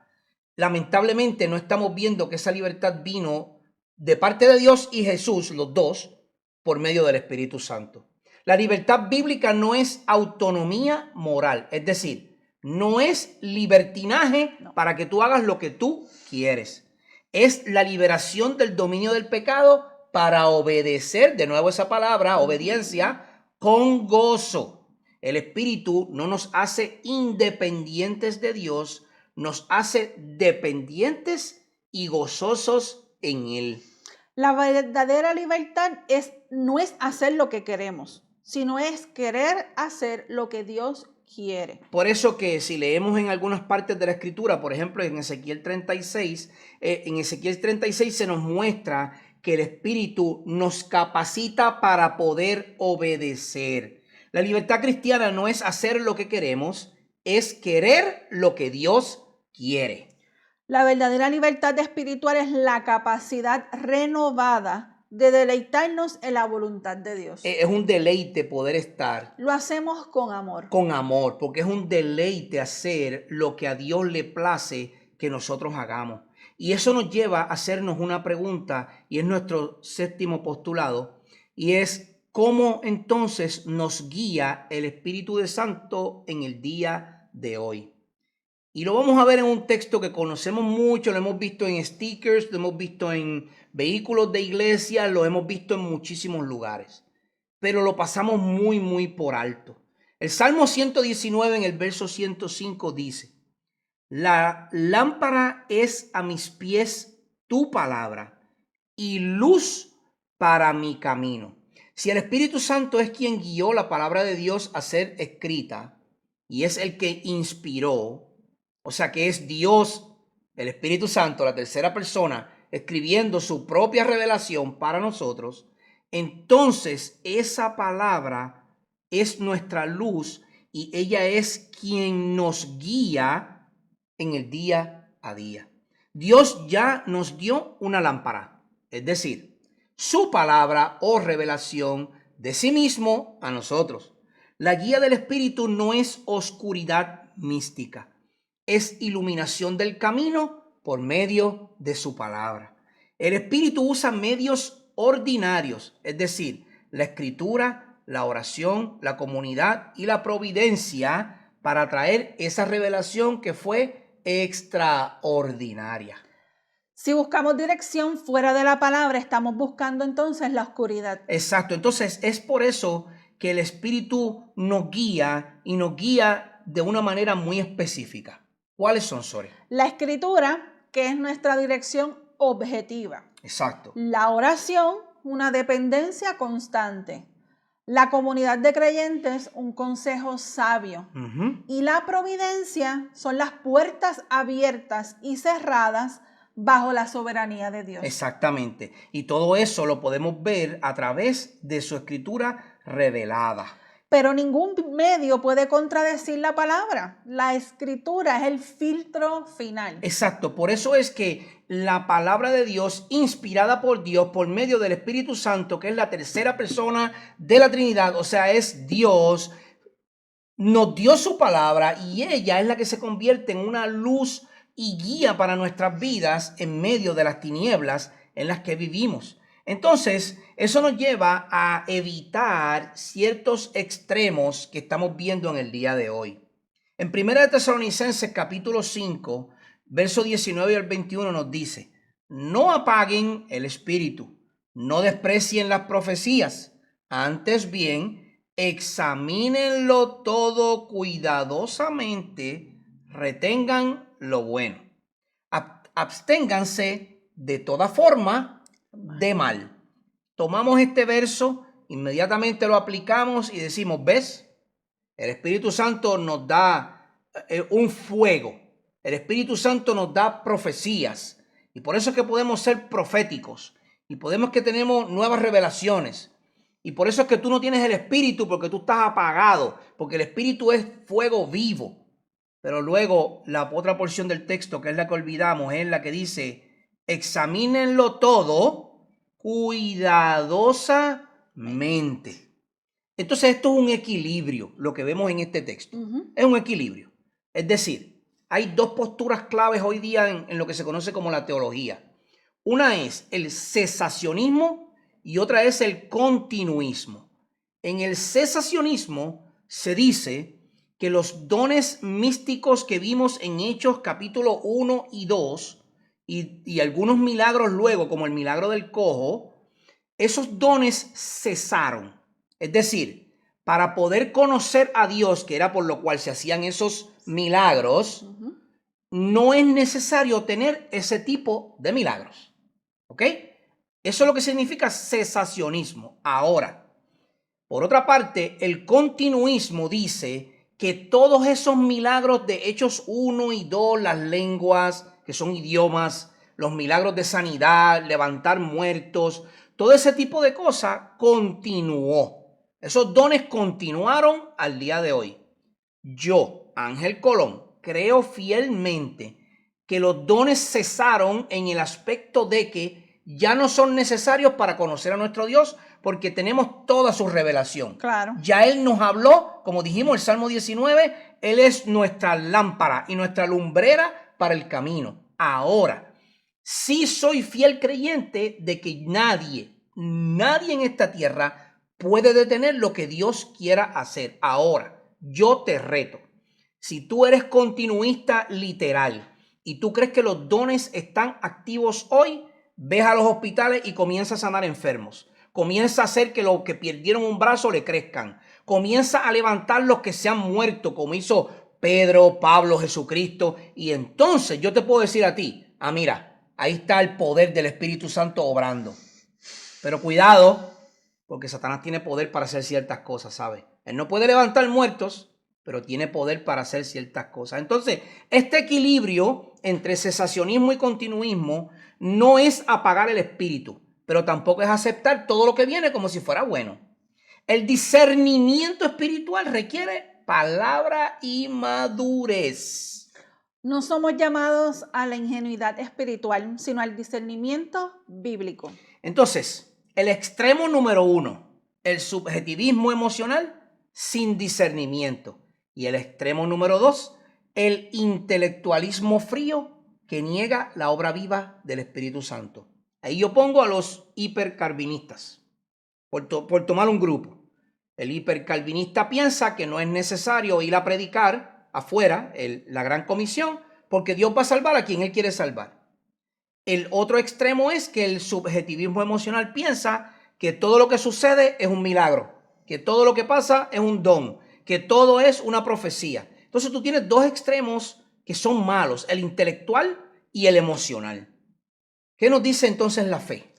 Lamentablemente no estamos viendo que esa libertad vino de parte de Dios y Jesús, los dos, por medio del Espíritu Santo. La libertad bíblica no es autonomía moral, es decir, no es libertinaje para que tú hagas lo que tú quieres. Es la liberación del dominio del pecado para obedecer, de nuevo esa palabra, obediencia, con gozo. El Espíritu no nos hace independientes de Dios, nos hace dependientes y gozosos en Él. La verdadera libertad no es hacer lo que queremos, sino es querer hacer lo que Dios quiere. Por eso que si leemos en algunas partes de la Escritura, por ejemplo en Ezequiel 36, se nos muestra que el Espíritu nos capacita para poder obedecer. La libertad cristiana no es hacer lo que queremos, es querer lo que Dios quiere. La verdadera libertad espiritual es la capacidad renovada de deleitarnos en la voluntad de Dios. Es un deleite poder estar. Lo hacemos con amor. Con amor, porque es un deleite hacer lo que a Dios le place que nosotros hagamos. Y eso nos lleva a hacernos una pregunta, y es nuestro séptimo postulado, y es ¿cómo entonces nos guía el Espíritu de Santo en el día de hoy? Y lo vamos a ver en un texto que conocemos mucho, lo hemos visto en stickers, lo hemos visto en vehículos de iglesia, lo hemos visto en muchísimos lugares, pero lo pasamos muy por alto. El Salmo 119 en el verso 105 dice: La lámpara es a mis pies tu palabra y luz para mi camino. Si el Espíritu Santo es quien guió la palabra de Dios a ser escrita y es el que inspiró, o sea que es Dios, el Espíritu Santo, la tercera persona, escribiendo su propia revelación para nosotros, entonces esa palabra es nuestra luz y ella es quien nos guía en el día a día. Dios ya nos dio una lámpara, es decir, su palabra o revelación de sí mismo a nosotros. La guía del Espíritu no es oscuridad mística, es iluminación del camino por medio de su palabra. El Espíritu usa medios ordinarios, es decir, la escritura, la oración, la comunidad y la providencia para traer esa revelación que fue extraordinaria. Si buscamos dirección fuera de la palabra, estamos buscando entonces la oscuridad. Exacto, entonces es por eso que el Espíritu nos guía y nos guía de una manera muy específica. ¿Cuáles son, Sore? La escritura, que es nuestra dirección objetiva. Exacto. La oración, una dependencia constante. La comunidad de creyentes, un consejo sabio. Y la providencia son las puertas abiertas y cerradas bajo la soberanía de Dios. Exactamente. Y todo eso lo podemos ver a través de su escritura revelada. Pero ningún medio puede contradecir la palabra. La escritura es el filtro final. Exacto. Por eso es que la palabra de Dios, inspirada por Dios por medio del Espíritu Santo, que es la tercera persona de la Trinidad, o sea, es Dios, nos dio su palabra y ella es la que se convierte en una luz y guía para nuestras vidas en medio de las tinieblas en las que vivimos. Entonces, eso nos lleva a evitar ciertos extremos que estamos viendo en el día de hoy. En 1 Tesalonicenses capítulo 5, verso 19 al 21 nos dice: no apaguen el espíritu, no desprecien las profecías, antes bien, examínenlo todo cuidadosamente, retengan lo bueno. Absténganse de toda forma de mal. Tomamos este verso, inmediatamente lo aplicamos y decimos, ¿ves? El Espíritu Santo nos da un fuego. El Espíritu Santo nos da profecías. Y por eso es que podemos ser proféticos. Y podemos que tenemos nuevas revelaciones. Y por eso es que tú no tienes el Espíritu porque tú estás apagado. Porque el Espíritu es fuego vivo. Pero luego la otra porción del texto, que es la que olvidamos, es la que dice, examínenlo todo cuidadosamente. Entonces esto es un equilibrio, lo que vemos en este texto. Es un equilibrio. Es decir, hay dos posturas claves hoy día en lo que se conoce como la teología. Una es el cesacionismo y otra es el continuismo. En el cesacionismo se dice que los dones místicos que vimos en Hechos capítulo 1 y 2 y algunos milagros luego, como el milagro del cojo, esos dones cesaron. Es decir, para poder conocer a Dios, que era por lo cual se hacían esos milagros, no es necesario tener ese tipo de milagros. ¿Ok? Eso es lo que significa cesacionismo. Ahora, por otra parte, el continuismo dice que todos esos milagros de Hechos 1 y 2, las lenguas, que son idiomas, los milagros de sanidad, levantar muertos, todo ese tipo de cosas continuó. Esos dones continuaron al día de hoy. Yo, Ángel Colón, creo fielmente que los dones cesaron en el aspecto de que ya no son necesarios para conocer a nuestro Dios, porque tenemos toda su revelación. Claro. Ya Él nos habló, como dijimos, el Salmo 19, Él es nuestra lámpara y nuestra lumbrera para el camino. Ahora, sí soy fiel creyente de que nadie en esta tierra puede detener lo que Dios quiera hacer. Ahora, yo te reto. Si tú eres continuista literal y tú crees que los dones están activos hoy, ves a los hospitales y comienza a sanar enfermos. Comienza a hacer que los que perdieron un brazo le crezcan. Comienza a levantar los que se han muerto, como hizo Pedro, Pablo, Jesucristo. Y entonces yo te puedo decir a ti, mira, ahí está el poder del Espíritu Santo obrando. Pero cuidado, porque Satanás tiene poder para hacer ciertas cosas, ¿sabes? Él no puede levantar muertos, pero tiene poder para hacer ciertas cosas. Entonces, este equilibrio entre cesacionismo y continuismo no es apagar el espíritu, pero tampoco es aceptar todo lo que viene como si fuera bueno. El discernimiento espiritual requiere palabra y madurez. No somos llamados a la ingenuidad espiritual, sino al discernimiento bíblico. Entonces, el extremo número 1, el subjetivismo emocional sin discernimiento. Y el extremo número 2, el intelectualismo frío que niega la obra viva del Espíritu Santo. Ahí yo pongo a los hipercalvinistas, por tomar un grupo. El hipercalvinista piensa que no es necesario ir a predicar afuera la gran comisión, porque Dios va a salvar a quien Él quiere salvar. El otro extremo es que el subjetivismo emocional piensa que todo lo que sucede es un milagro, que todo lo que pasa es un don, que todo es una profecía. Entonces tú tienes dos extremos que son malos, el intelectual y el emocional. ¿Qué nos dice entonces la fe?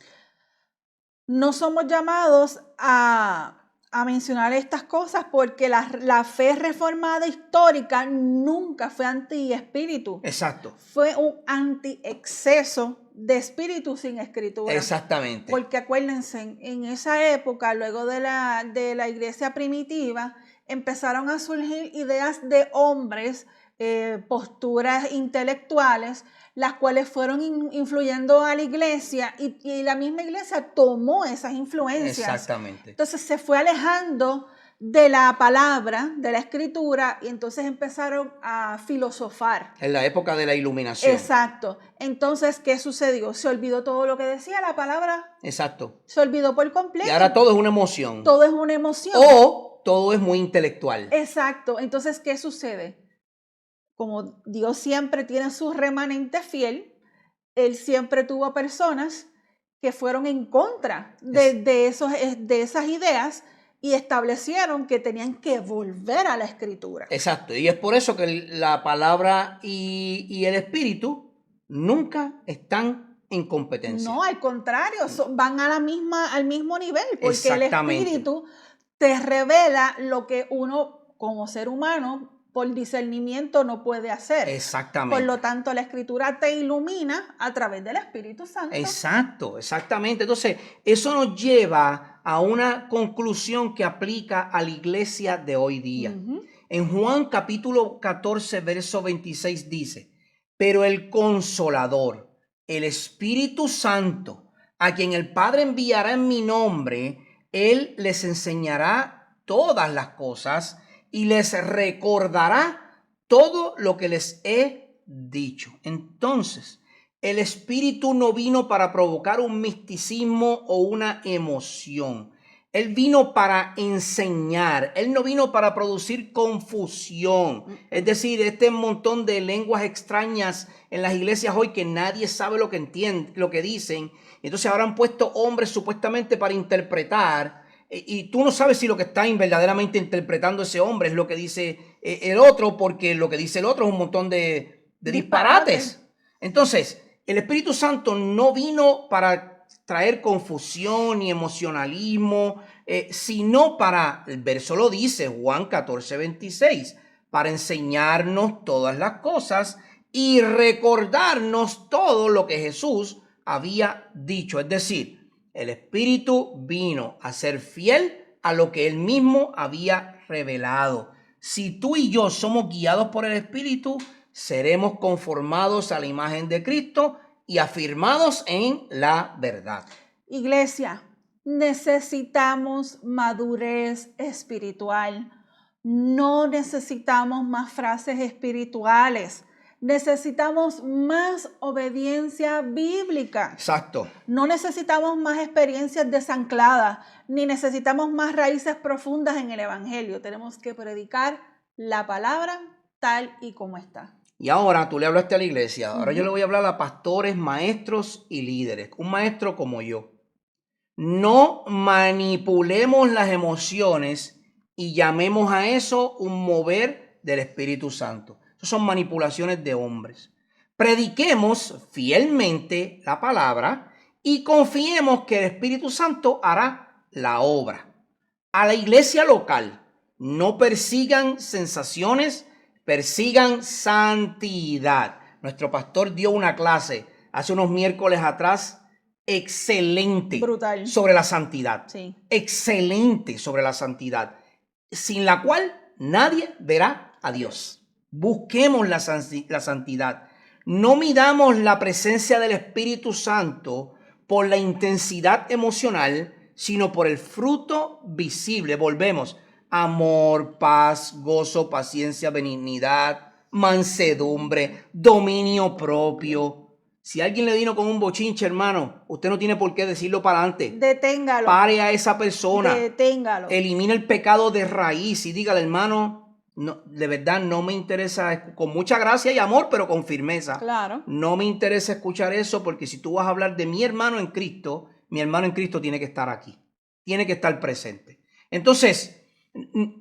No somos llamados a mencionar estas cosas porque la fe reformada histórica nunca fue anti-espíritu. Exacto. Fue un anti-exceso de espíritu sin escritura. Exactamente. Porque acuérdense, en esa época, luego de la iglesia primitiva, empezaron a surgir ideas de hombres, posturas intelectuales, las cuales fueron influyendo a la iglesia y la misma iglesia tomó esas influencias. Exactamente. Entonces se fue alejando de la palabra, de la escritura, y entonces empezaron a filosofar. En la época de la iluminación. Exacto. Entonces, ¿qué sucedió? Se olvidó todo lo que decía la palabra. Exacto. Se olvidó por completo. Y ahora todo es una emoción. Todo es una emoción. O todo es muy intelectual. Exacto. Entonces, ¿qué sucede? Como Dios siempre tiene su remanente fiel, Él siempre tuvo personas que fueron en contra de esas ideas y establecieron que tenían que volver a la escritura. Exacto. Y es por eso que la palabra y el espíritu nunca están en competencia. No, al contrario, van al mismo nivel, porque el espíritu te revela lo que uno como ser humano por discernimiento no puede hacer. Exactamente. Por lo tanto, la escritura te ilumina a través del Espíritu Santo. Exacto, exactamente. Entonces, eso nos lleva a una conclusión que aplica a la iglesia de hoy día. En Juan capítulo 14, verso 26 dice, pero el Consolador, el Espíritu Santo, a quien el Padre enviará en mi nombre, Él les enseñará todas las cosas y les recordará todo lo que les he dicho. Entonces, el Espíritu no vino para provocar un misticismo o una emoción. Él vino para enseñar. Él no vino para producir confusión. Es decir, este montón de lenguas extrañas en las iglesias hoy que nadie sabe lo que entiende, lo que dicen. Entonces habrán puesto hombres supuestamente para interpretar. Y tú no sabes si lo que está verdaderamente interpretando ese hombre es lo que dice el otro, porque lo que dice el otro es un montón de disparates. Entonces, el Espíritu Santo no vino para traer confusión y emocionalismo, sino para, el verso lo dice, Juan 14, 26, para enseñarnos todas las cosas y recordarnos todo lo que Jesús había dicho. Es decir, el Espíritu vino a ser fiel a lo que Él mismo había revelado. Si tú y yo somos guiados por el Espíritu, seremos conformados a la imagen de Cristo y afirmados en la verdad. Iglesia, necesitamos madurez espiritual. No necesitamos más frases espirituales. Necesitamos más obediencia bíblica. Exacto. No necesitamos más experiencias desancladas, ni necesitamos más raíces profundas en el Evangelio. Tenemos que predicar la palabra tal y como está. Y ahora tú le hablaste a la iglesia. Ahora yo le voy a hablar a pastores, maestros y líderes. Un maestro como yo. No manipulemos las emociones y llamemos a eso un mover del Espíritu Santo. Eso son manipulaciones de hombres. Prediquemos fielmente la palabra y confiemos que el Espíritu Santo hará la obra. A la iglesia local, no persigan sensaciones, persigan santidad. Nuestro pastor dio una clase hace unos miércoles atrás excelente, brutal, sobre la santidad. Sí. Excelente sobre la santidad, sin la cual nadie verá a Dios. Busquemos la santidad. No midamos la presencia del Espíritu Santo por la intensidad emocional, sino por el fruto visible. Volvemos: amor, paz, gozo, paciencia, benignidad, mansedumbre, dominio propio. Si alguien le vino con un bochinche, hermano, usted no tiene por qué decirlo para adelante. Deténgalo. Pare a esa persona. Deténgalo. Elimina el pecado de raíz y dígale: hermano, no, de verdad no me interesa, con mucha gracia y amor, pero con firmeza. Claro. No me interesa escuchar eso, porque si tú vas a hablar de mi hermano en Cristo tiene que estar aquí. Tiene que estar presente. Entonces,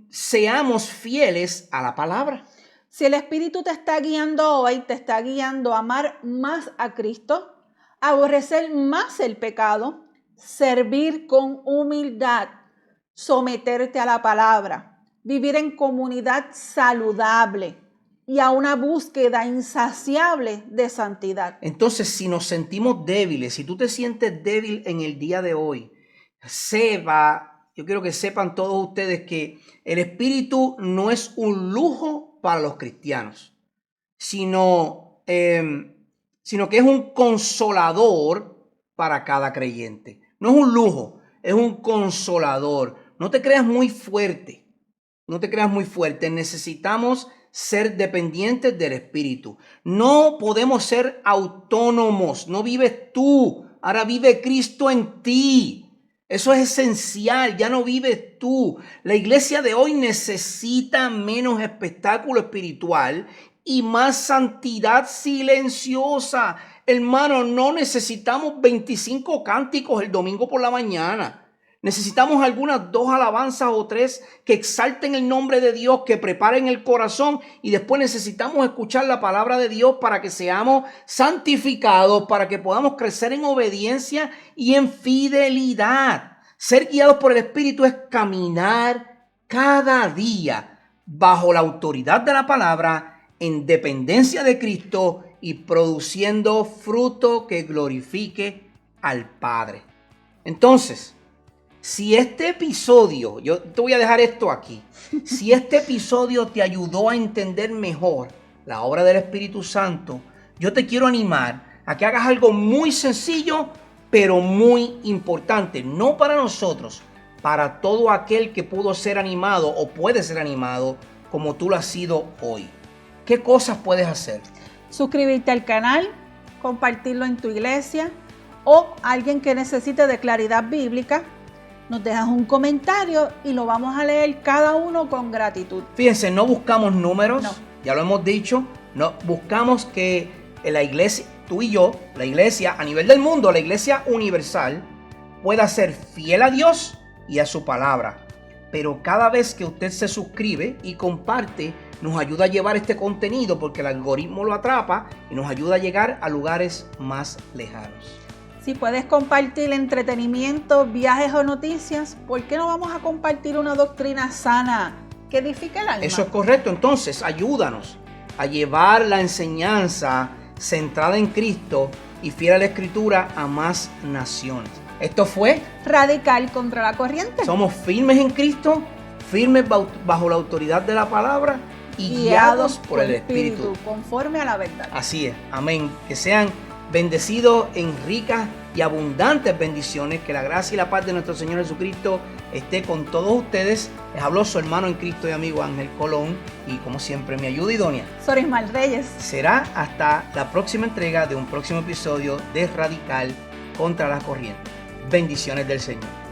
seamos fieles a la palabra. Si el Espíritu te está guiando hoy, te está guiando a amar más a Cristo, a aborrecer más el pecado, servir con humildad, someterte a la palabra, vivir en comunidad saludable y a una búsqueda insaciable de santidad. Entonces, si nos sentimos débiles, si tú te sientes débil en el día de hoy, yo quiero que sepan todos ustedes que el Espíritu no es un lujo para los cristianos, sino que es un consolador para cada creyente. No es un lujo, es un consolador. No te creas muy fuerte, no te creas muy fuerte. Necesitamos ser dependientes del Espíritu. No podemos ser autónomos. No vives tú, ahora vive Cristo en ti. Eso es esencial, ya no vives tú. La iglesia de hoy necesita menos espectáculo espiritual y más santidad silenciosa. Hermano, no necesitamos 25 cánticos el domingo por la mañana. Necesitamos algunas 2 alabanzas o 3 que exalten el nombre de Dios, que preparen el corazón, y después necesitamos escuchar la palabra de Dios para que seamos santificados, para que podamos crecer en obediencia y en fidelidad. Ser guiados por el Espíritu es caminar cada día bajo la autoridad de la palabra, en dependencia de Cristo y produciendo fruto que glorifique al Padre. Entonces, si este episodio, yo te voy a dejar esto aquí, si este episodio te ayudó a entender mejor la obra del Espíritu Santo, yo te quiero animar a que hagas algo muy sencillo, pero muy importante, no para nosotros, para todo aquel que pudo ser animado o puede ser animado como tú lo has sido hoy. ¿Qué cosas puedes hacer? Suscribirte al canal, compartirlo en tu iglesia o alguien que necesite de claridad bíblica. Nos dejas un comentario y lo vamos a leer cada uno con gratitud. Fíjense, no buscamos números, no. Ya lo hemos dicho, no buscamos que la iglesia, tú y yo, la iglesia a nivel del mundo, la iglesia universal, pueda ser fiel a Dios y a su palabra. Pero cada vez que usted se suscribe y comparte, nos ayuda a llevar este contenido, porque el algoritmo lo atrapa y nos ayuda a llegar a lugares más lejanos. Si puedes compartir entretenimiento, viajes o noticias, ¿por qué no vamos a compartir una doctrina sana que edifique el alma? Eso es correcto. Entonces, ayúdanos a llevar la enseñanza centrada en Cristo y fiel a la Escritura a más naciones. Esto fue Radical contra la Corriente. Somos firmes en Cristo, firmes bajo la autoridad de la palabra y guiados por el Espíritu. Conforme a la verdad. Así es. Amén. Que sean bendecidos en ricas y abundantes bendiciones. Que la gracia y la paz de nuestro Señor Jesucristo esté con todos ustedes. Les habló su hermano en Cristo y amigo Ángel Colón, y como siempre mi ayuda idónea, Sorismal Reyes. Será hasta la próxima entrega de un próximo episodio de Radical contra la Corriente. Bendiciones del Señor.